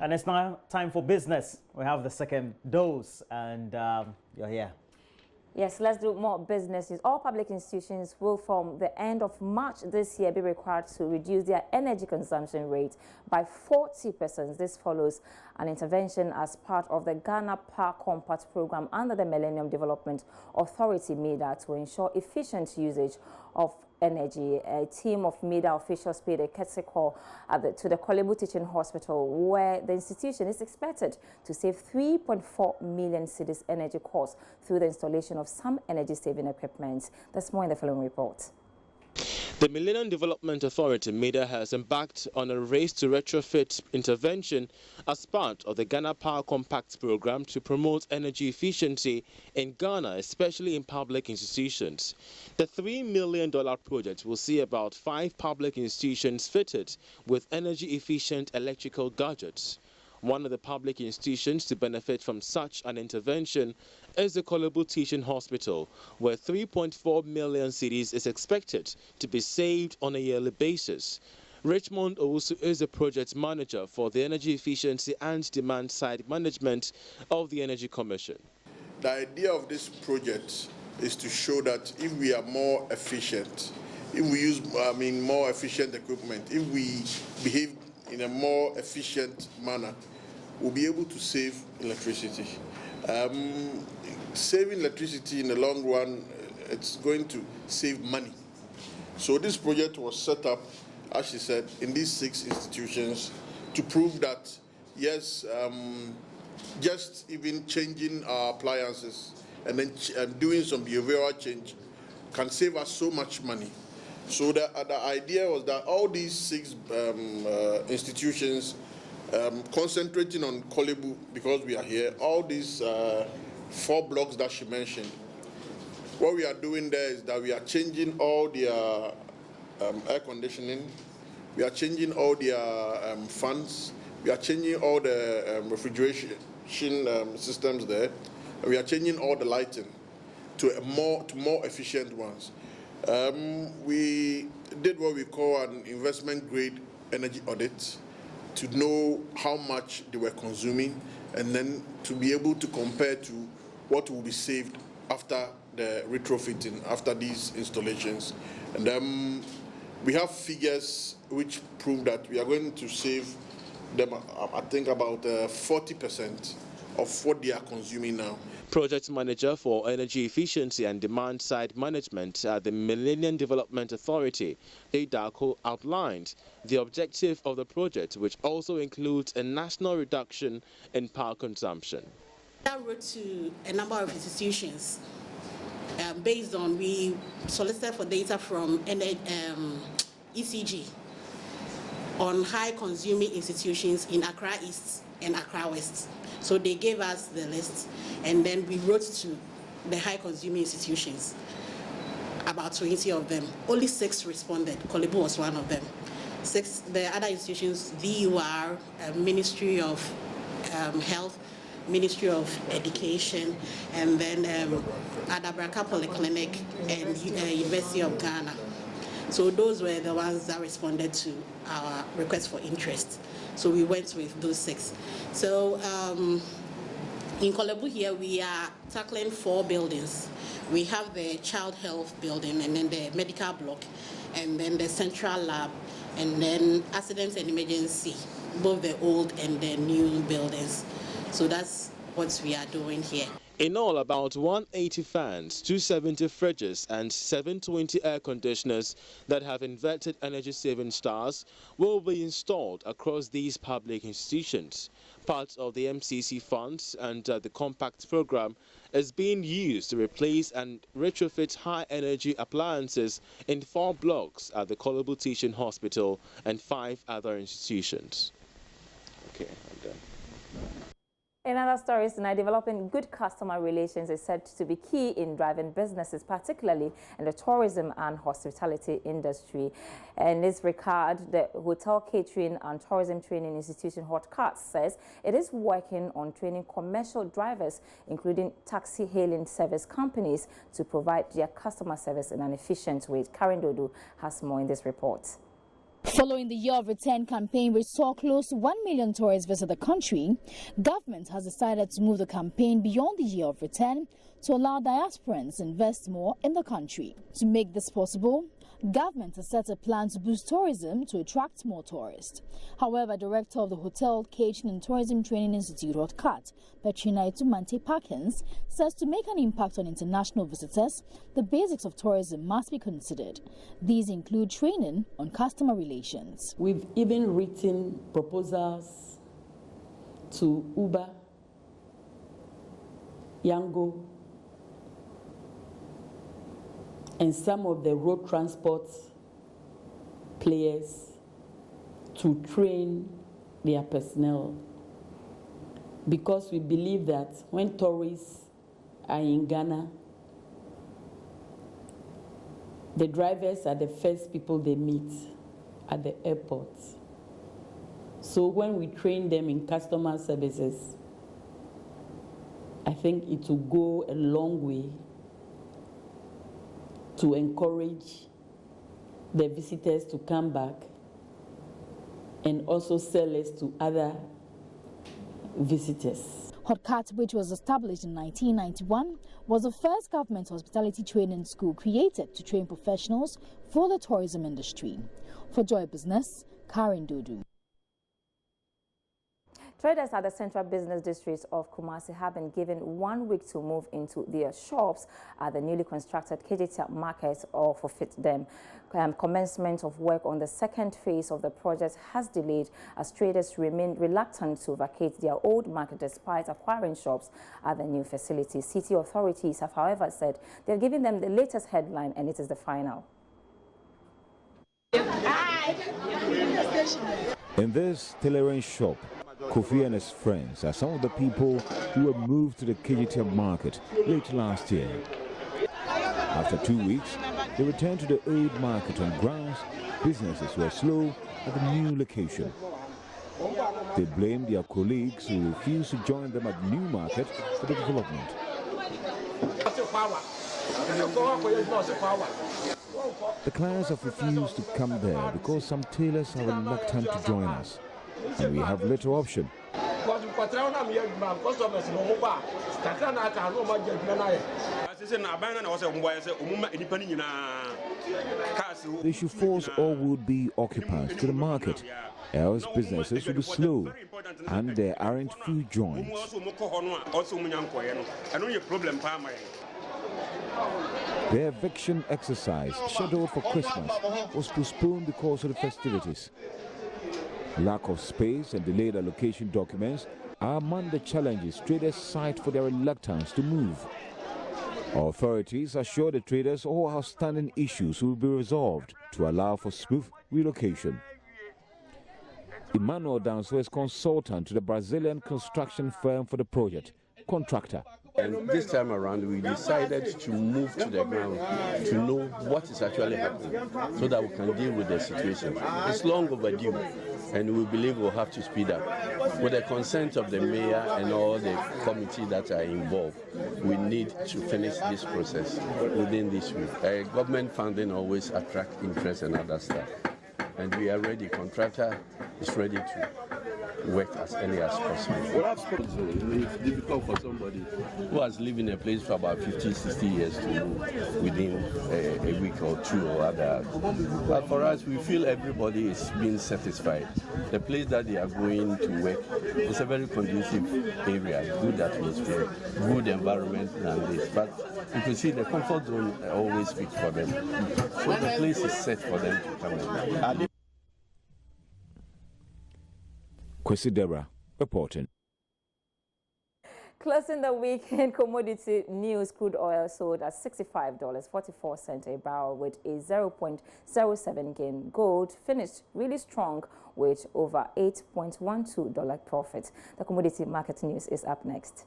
And it's now time for business. We have the second dose, and you're here. Yes, let's do more businesses. All public institutions will, from the end of March this year, be required to reduce their energy consumption rate by 40%. This follows an intervention as part of the Ghana Power Compact program under the Millennium Development Authority, MEDA, to ensure efficient usage of energy. A team of MEDA officials paid a courtesy call to the Kolebu Teaching Hospital, where the institution is expected to save 3.4 million cedis energy costs through the installation of some energy-saving equipment. There's more in the following report. The Millennium Development Authority, MEDA, has embarked on a race to retrofit intervention as part of the Ghana Power Compact program to promote energy efficiency in Ghana, especially in public institutions. The $3 million project will see about 5 public institutions fitted with energy-efficient electrical gadgets. One of the public institutions to benefit from such an intervention is the Kolebu Teaching Hospital, where 3.4 million cedis is expected to be saved on a yearly basis. Richmond also is the project manager for the energy efficiency and demand side management of the Energy Commission. The idea of this project is to show that if we are more efficient, if we use more efficient equipment, if we behave in a more efficient manner, we'll be able to save electricity. Saving electricity in the long run, it's going to save money. So this project was set up, as she said, in these 6 institutions to prove that, yes, just even changing our appliances and then doing some behavioral change can save us so much money. So the idea was that all these 6 institutions, concentrating on Kolebu because we are here, all these 4 blocks that she mentioned, what we are doing there is that we are changing all their air conditioning, we are changing all their fans, we are changing all the refrigeration systems there, and we are changing all the lighting to more efficient ones. We did what we call an investment grade energy audit to know how much they were consuming and then to be able to compare to what will be saved after the retrofitting, after these installations. And we have figures which prove that we are going to save them, I think, about 40% of what they are consuming now. Project Manager for Energy Efficiency and Demand Side Management at the Millennium Development Authority, Dako, outlined the objective of the project, which also includes a national reduction in power consumption. I wrote to a number of institutions based on, we solicited for data from ECG on high consuming institutions in Accra East and Accra West. So they gave us the list, and then we wrote to the high consuming institutions, about 20 of them. Only 6 responded. Kolebu was one of them. 6, the other institutions, VUR, Ministry of Health, Ministry of Education, and then Adabraka Polyclinic and University of Ghana. So those were the ones that responded to our request for interest. So we went with those 6. So in Kolebu here, we are tackling 4 buildings. We have the child health building, and then the medical block, and then the central lab, and then accidents and emergency, both the old and the new buildings. So that's what we are doing here. In all, about 180 fans, 270 fridges and 720 air conditioners that have inverted energy-saving stars will be installed across these public institutions. Part of the MCC funds and the Compact program is being used to replace and retrofit high-energy appliances in 4 blocks at the Kolebu Teaching Hospital and 5 other institutions. Okay, I'm done. In other stories tonight, developing good customer relations is said to be key in driving businesses, particularly in the tourism and hospitality industry. In this regard, the Hotel Catering and Tourism Training Institution, HOTCAT, says it is working on training commercial drivers, including taxi hailing service companies, to provide their customer service in an efficient way. Karen Dodo has more in this report. Following the Year of Return campaign, which saw close to 1 million tourists visit the country, government has decided to move the campaign beyond the Year of Return to allow diasporans to invest more in the country. To make this possible, government has set a plan to boost tourism to attract more tourists. However, Director of the Hotel, Catering and Tourism Training Institute, HOTCAT, Petrina Itumante Parkins, says to make an impact on international visitors, the basics of tourism must be considered. These include training on customer relations. We've even written proposals to Uber, Yango, and some of the road transport players to train their personnel, because we believe that when tourists are in Ghana, the drivers are the first people they meet at the airport. So when we train them in customer services, I think it will go a long way to encourage the visitors to come back and also sell us to other visitors. HOTCAT, which was established in 1991, was the first government hospitality training school created to train professionals for the tourism industry. For Joy Business, Karen Dodu. Traders at the Central Business District of Kumasi have been given 1 week to move into their shops at the newly constructed Kejetia market or forfeit them. Commencement of work on the second phase of the project has delayed as traders remain reluctant to vacate their old market despite acquiring shops at the new facility. City authorities have, however, said they're giving them the latest headline and it is the final. In this tailoring shop, Kofi and his friends are some of the people who were moved to the Kejetia market late last year. After 2 weeks, they returned to the old market on grounds businesses were slow at the new location. They blamed their colleagues who refused to join them at the new market for the development. The clients have refused to come there because some tailors are reluctant to join us, and we have little option. They should force all would-be occupiers to the market, else businesses will be slow, and there aren't few joints. The eviction exercise, scheduled for Christmas, was postponed because of the festivities. Lack of space and delayed allocation documents are among the challenges traders cite for their reluctance to move. Authorities assure the traders all outstanding issues will be resolved to allow for smooth relocation. Emmanuel Danso is consultant to the Brazilian construction firm for the project, contractor. And this time around, we decided to move to the ground to know what is actually happening so that we can deal with the situation. It's long overdue, and we believe we'll have to speed up. With the consent of the mayor and all the committee that are involved, we need to finish this process within this week. Government funding always attracts interest and other stuff. And we are ready. Contractor is ready to work as early as possible. It's difficult for somebody who has lived in a place for about 50, 60 years to move within a week or two or other. But for us, we feel everybody is being satisfied. The place that they are going to work is a very conducive area, good atmosphere, good environment and this. But you can see the comfort zone always speaks for them. So the place is set for them to come in. Quesidera reporting. Closing the weekend, commodity news: crude oil sold at $65.44 a barrel with a 0.07 gain. Gold finished really strong with over $8.12 profit. The commodity market news is up next.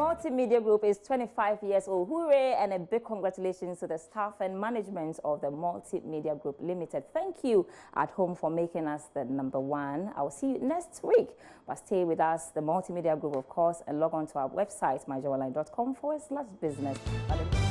Multimedia Group is 25 years old. Hooray, and a big congratulations to the staff and management of the Multimedia Group Limited. Thank you at home for making us the #1. I will see you next week. But stay with us, the Multimedia Group, of course, and log on to our website, myjoyonline.com/business.